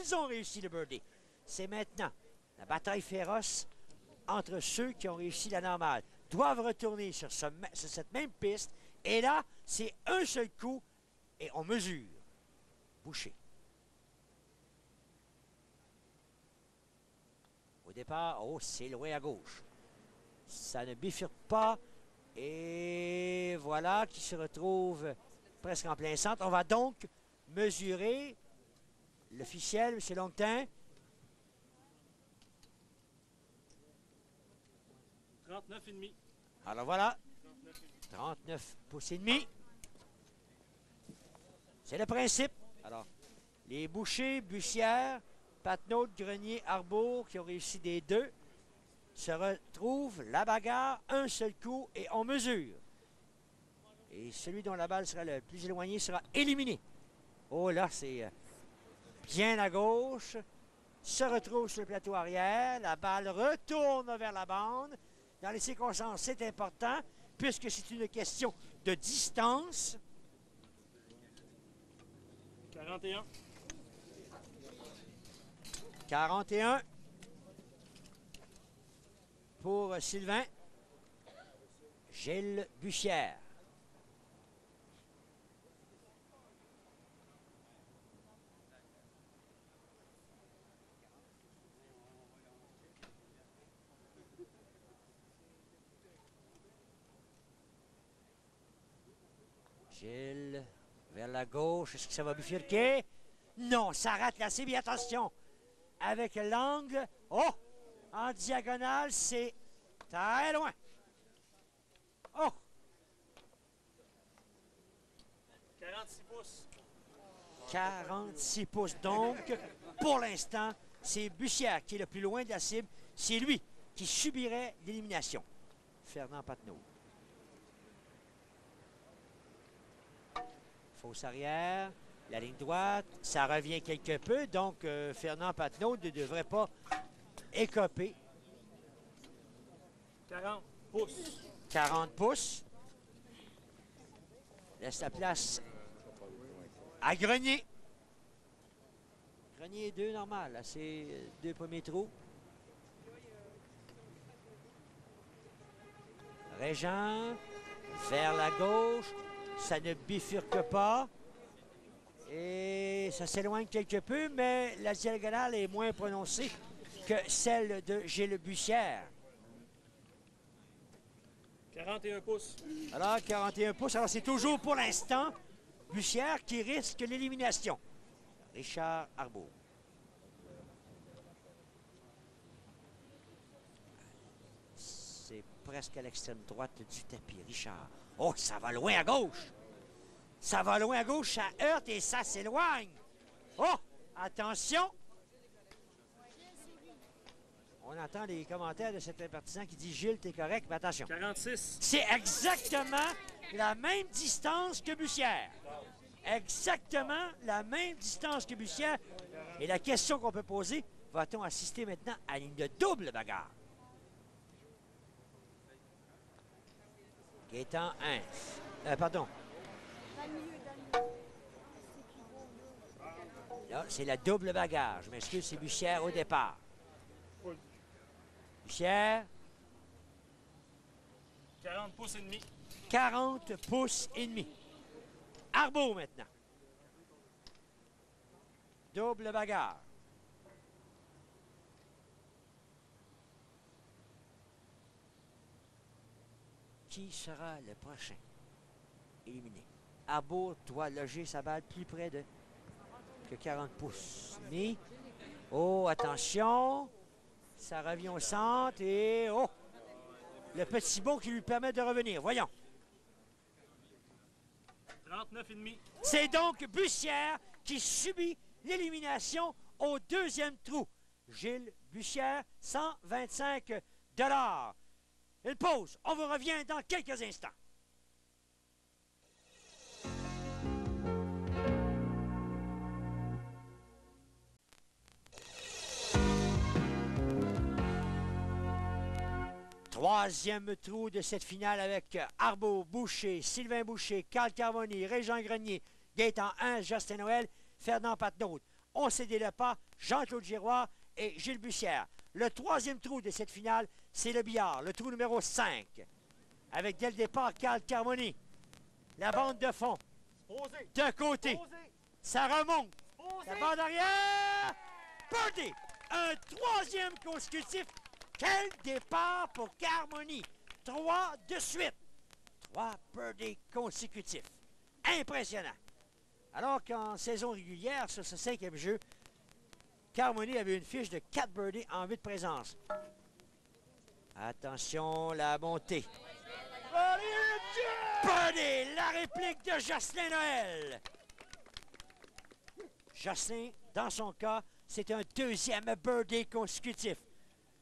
Ils ont réussi le birdie. C'est maintenant la bataille féroce entre ceux qui ont réussi la normale. Doivent retourner sur cette même piste. Et là, c'est un seul coup et on mesure. Boucher. Au départ, oh, c'est loin à gauche. Ça ne bifurque pas. Et voilà qui se retrouve presque en plein centre. On va donc mesurer l'officiel, M. Longtin. 39,5. Alors voilà, 39 pouces et demi. C'est le principe. Alors, les Boucher, Bussière, Patnaud, Grenier, Arbour, qui ont réussi des deux, se retrouvent la bagarre, un seul coup, et on mesure. Et celui dont la balle sera le plus éloigné sera éliminé. Oh là, c'est bien à gauche. Se retrouve sur le plateau arrière. La balle retourne vers la bande. Dans les circonstances, c'est important, puisque c'est une question de distance. 41. 41 pour Sylvain. Gilles Bussière. Gilles, vers la gauche. Est-ce que ça va bifurquer? Non, ça rate la cible. Attention, avec l'angle. Oh! En diagonale, c'est très loin. Oh! 46 pouces. 46 pouces. Donc, pour l'instant, c'est Bussière qui est le plus loin de la cible. C'est lui qui subirait l'élimination. Fernand Patnaud. Fausse arrière, la ligne droite, ça revient quelque peu, donc Fernand Patnaud ne devrait pas écoper. 40 pouces. 40 pouces. Laisse la place à Grenier. Grenier 2 normal, là, c'est deux premiers trous. Régent, vers la gauche. Ça ne bifurque pas. Et ça s'éloigne quelque peu, mais la diagonale est moins prononcée que celle de Gilles Bussière. 41 pouces. Alors, 41 pouces. Alors, c'est toujours pour l'instant Bussière qui risque l'élimination. Richard Arbour. C'est presque à l'extrême droite du tapis. Richard. Oh, ça va loin à gauche. Ça va loin à gauche, ça heurte et ça s'éloigne. Oh, attention. On entend les commentaires de certains partisans qui disent « Gilles, t'es correct, mais attention. » 46. C'est exactement la même distance que Bussière. Exactement la même distance que Bussière. Et la question qu'on peut poser, va-t-on assister maintenant à une double bagarre? Gaétan 1. Pardon. Là, c'est la double bagarre. Je m'excuse, c'est Bussière au départ. Bussière. 40 pouces et demi. 40 pouces et demi. Arbour maintenant. Double bagarre. Qui sera le prochain éliminé? Arbour doit loger sa balle plus près de que 40 pouces. Mais, oh, attention. Ça revient au centre et, oh, le petit bond qui lui permet de revenir. Voyons. 39,5. C'est donc Bussière qui subit l'élimination au deuxième trou. Gilles Bussière, 125 $. Une pause. On vous revient dans quelques instants. Troisième trou de cette finale avec Arbour, Boucher, Sylvain Boucher, Carl Carboni, Régent Grenier, Gaétan 1, Justin Noël, Fernand Patnaud. ont cédé le pas, Jean-Claude Giroir et Gilles Bussière. Le troisième trou de cette finale, c'est le billard, le trou numéro 5. Avec dès le départ, Carl Carmoni. La bande de fond. Posé. De côté. Posé. Ça remonte. Posé. La bande arrière. Birdie. Un troisième consécutif. Quel départ pour Carmoni. 3 de suite. 3 birdies consécutifs. Impressionnant. Alors qu'en saison régulière, sur ce 5e jeu, Carmoni avait une fiche de 4 birdies en 8 présences. Attention, la montée. Birdie, la réplique de Jocelyn Noël. Jocelyn, dans son cas, c'est un deuxième birdie consécutif.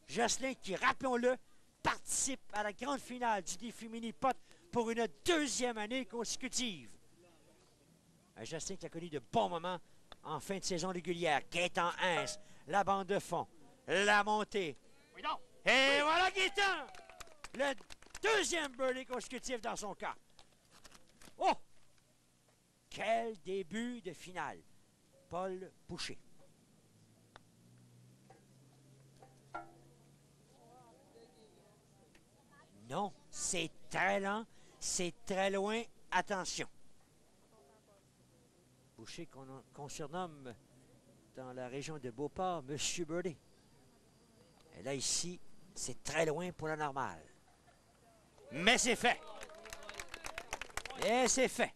Jocelyn qui, rappelons-le, participe à la grande finale du défi mini-pot pour une deuxième année consécutive. Un Jocelyn qui a connu de bons moments en fin de saison régulière. Gaétan Hens, la bande de fond, la montée. Oui, non. Et voilà Gaétan! Le deuxième birdie consécutif dans son cas. Oh! Quel début de finale. Paul Boucher. Non, c'est très lent, c'est très loin. Attention. Boucher qu'on surnomme dans la région de Beauport, Monsieur Birdie. Et là, ici, c'est très loin pour la normale. Mais c'est fait. Et c'est fait.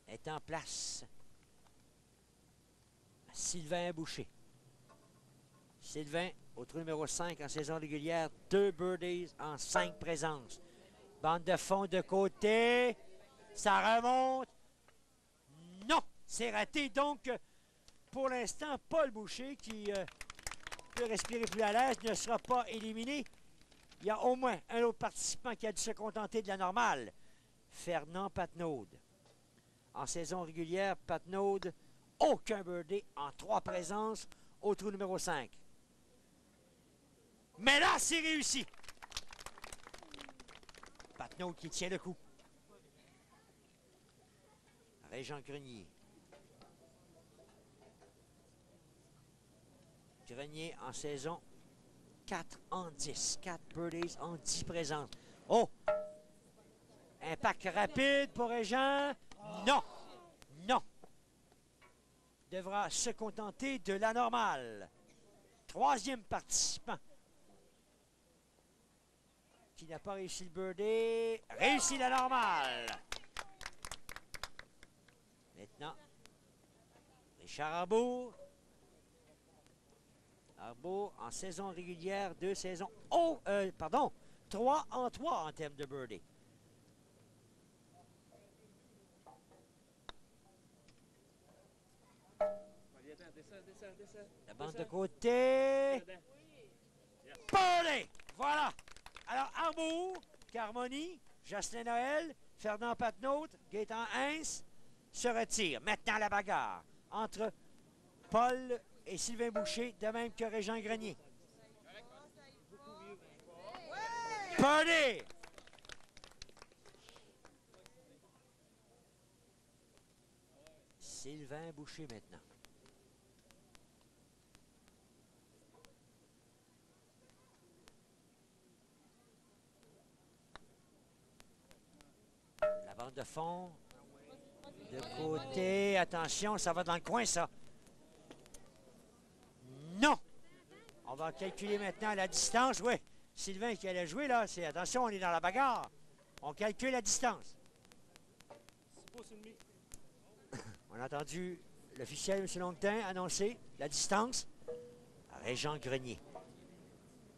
Est en place Sylvain Boucher. Sylvain, au trou numéro 5 en saison régulière, 2 birdies en 5 présences. Bande de fond de côté. Ça remonte. Non, c'est raté. Donc, pour l'instant, Paul Boucher, qui peut respirer plus à l'aise, ne sera pas éliminé. Il y a au moins un autre participant qui a dû se contenter de la normale. Fernand Patnaud. En saison régulière, Patnaud, aucun birdie en 3 présences au trou numéro 5. Mais là, c'est réussi. Patnaud qui tient le coup. Régent Grenier. Grenier en saison 4 en 10. 4 birdies en 10 présences. Oh! Impact rapide pour Régent. Non! Non! Devra se contenter de la normale. Troisième participant qui n'a pas réussi le birdie. Réussit la normale. Maintenant, Richard Arbour. Arbour en saison régulière, 2 saisons. Oh, 3 en 3 en termes de birdie. La bande de côté. Birdie! Voilà. Alors, Arbour, Carmoni, Jocelyn Noël, Fernand Patnaud, Gaétan Hens se retirent. Maintenant, la bagarre entre Paul et Sylvain Boucher, de même que Régent Grenier. Birdie! Sylvain Boucher maintenant. La bande de fond. De côté. Attention, ça va dans le coin, ça. Non! On va calculer maintenant la distance. Oui, Sylvain qui allait jouer, là. Attention, on est dans la bagarre. On calcule la distance. 6 pouces et demi. On a entendu l'officiel, M. Longtin, annoncer la distance. Régent Grenier,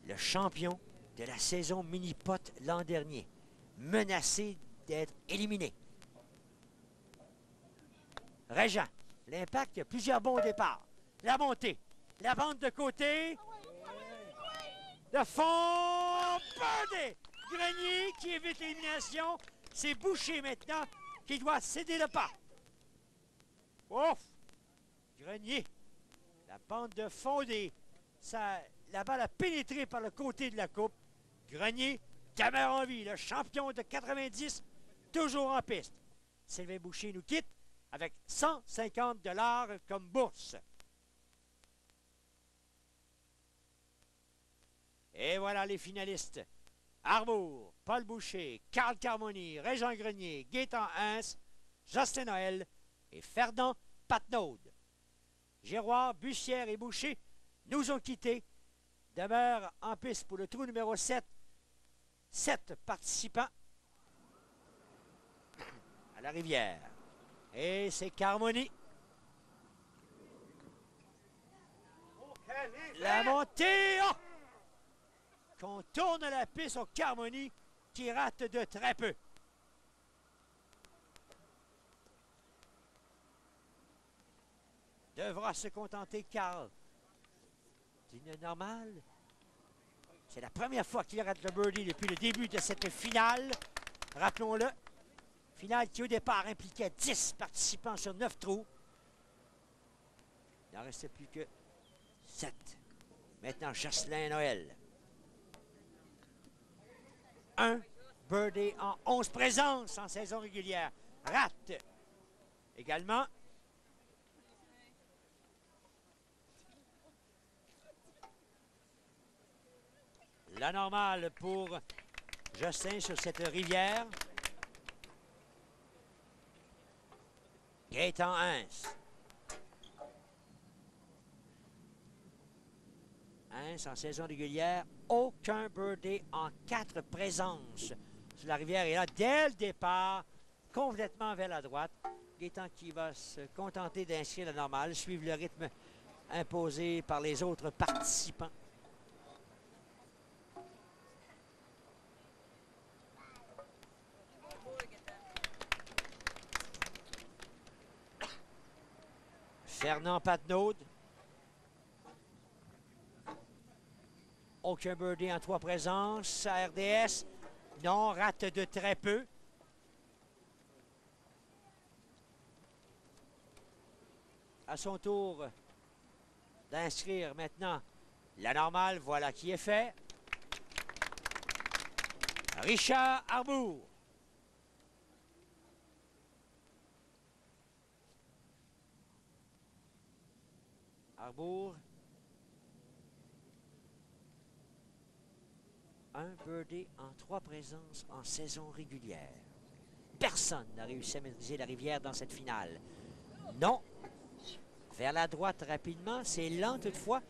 le champion de la saison mini-pot l'an dernier, menacé d'être éliminé. Régent, l'Impact, il y a plusieurs bons départs. La montée, la bande de côté. Le fond, birdie! Grenier qui évite l'élimination. C'est Boucher maintenant qui doit céder le pas. Ouf! Grenier. La bande de fond la balle a pénétré par le côté de la coupe. Grenier demeure en vie. Le champion de 90, toujours en piste. Sylvain Boucher nous quitte avec 150 $ comme bourse. Et voilà les finalistes. Arbour, Paul Boucher, Carl Carmoni, Régent Grenier, Gaétan Hens, Justin Noël et Ferdinand Patnaud. Giroir, Bussière et Boucher nous ont quittés. Demeure en piste pour le trou numéro 7. 7 participants à la rivière. Et c'est Carmoni. La montée! Oh! Qu'on tourne la piste au Carmoni qui rate de très peu. Devra se contenter, Carl, d'une normale. C'est la première fois qu'il rate le birdie depuis le début de cette finale. Rappelons-le. Finale qui, au départ, impliquait 10 participants sur 9 trous. Il n'en restait plus que 7. Maintenant, Jocelyn Noël. Un birdie en 11 présences en saison régulière. Rate également. La normale pour Justin sur cette rivière. Gaétan Hens. Hens en saison régulière. Aucun birdie en 4 présences sur la rivière. Et là, dès le départ, complètement vers la droite. Gaétan qui va se contenter d'inscrire la normale, suivre le rythme imposé par les autres participants. Fernand Patnaud. Aucun birdie en 3 présences. À RDS, non, rate de très peu. À son tour d'inscrire maintenant la normale. Voilà qui est fait. Richard Arbour. Arbour. Un birdie en 3 présences en saison régulière. Personne n'a réussi à maîtriser la rivière dans cette finale. Non. Vers la droite rapidement, c'est lent toutefois.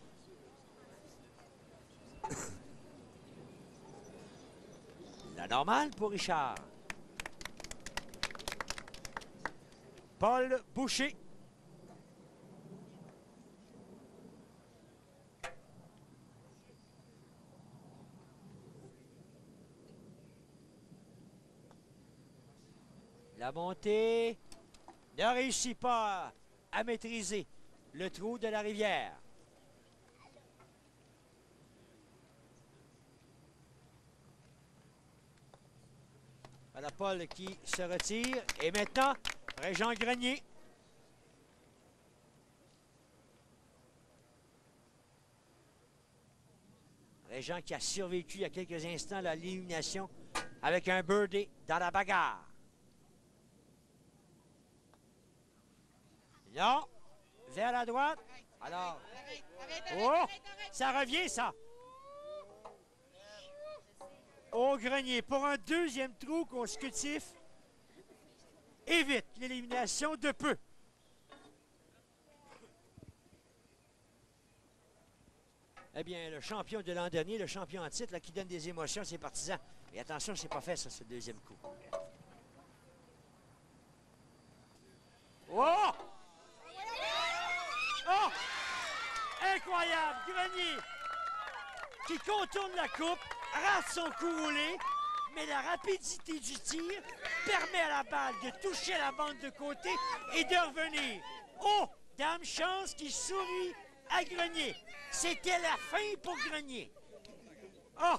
La normale pour Richard. Paul Boucher. La montée ne réussit pas à maîtriser le trou de la rivière. Voilà Paul qui se retire. Et maintenant, Régent Grenier. Régent qui a survécu il y a quelques instants à l'élimination avec un birdie dans la bagarre. Non. Vers la droite. Alors. Oh! Ça revient, ça. Au Grenier pour un deuxième trou consécutif. Évite l'élimination de peu. Eh bien, le champion de l'an dernier, le champion en titre, là, qui donne des émotions à ses partisans. Et attention, c'est pas fait, ça, ce deuxième coup. Oh! Oh! Incroyable! Grenier qui contourne la coupe, rate son coup roulé, mais la rapidité du tir permet à la balle de toucher la bande de côté et de revenir. Oh! Dame Chance qui sourit à Grenier. C'était la fin pour Grenier. Oh!